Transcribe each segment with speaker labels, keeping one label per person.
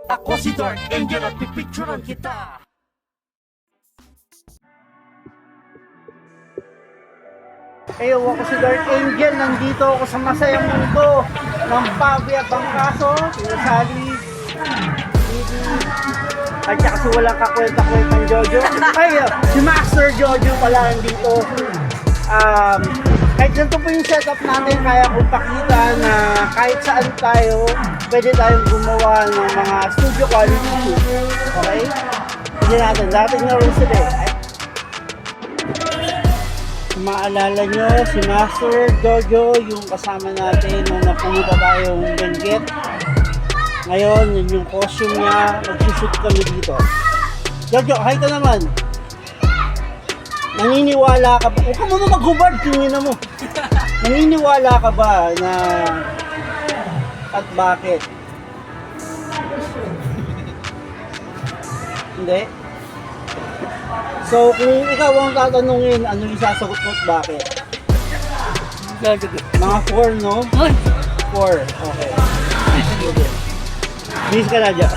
Speaker 1: Ako si Dark Angel at pipicturean kita.
Speaker 2: Ayo, ako si Dark Angel. Nandito ako sa masayang mundo ng Pavia, Bangkaso, Sinasali, at saka si walang kakwenta-kwentang Jojo. Ay, si Master Jojo pala nandito. Kahit ganito po yung setup natin, kaya kong pakita na kahit saan tayo, pwede tayong gumawa ng mga studio quality shoot. Okay? Hindi natin. Dating na rin sila eh. Maalala nyo, si Master Jojo, yung kasama natin nung napunta tayong Benguet. Ngayon, yun yung costume niya, mag-shoot kami dito. Jojo, hi ka naman. Naniniwala ka ba? Huwag ka muna mag-hubad, tingin mo. Naniniwala ka ba na at bakit? Hindi? So, kung ikaw ang tatanungin, ano yung sasagot mo at bakit? Mga 4, no? 4, okay. Bis ka na dyan.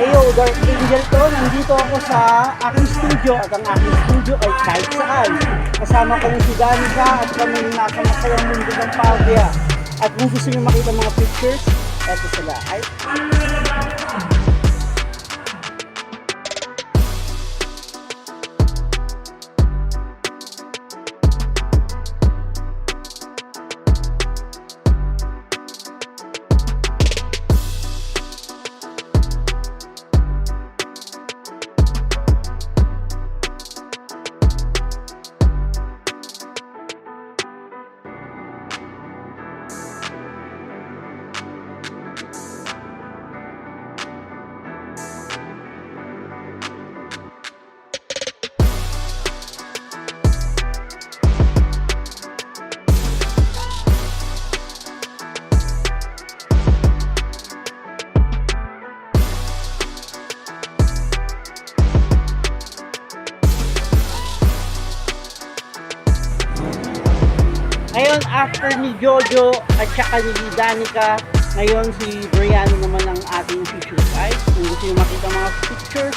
Speaker 2: Heyo, Dark Angel to. Nandito ako sa aking studio at ang aking studio ay kahit saan. Kasama ko si Danica at kami nasa masayang mundo ng Pavia. At kung gusto niyo makita mga pictures, eto sila. Ay. Ngayon, after ni Jojo at saka ni Danica, ngayon si Brianna naman ang ating feature guys. Kung gusto nyo makita mga pictures,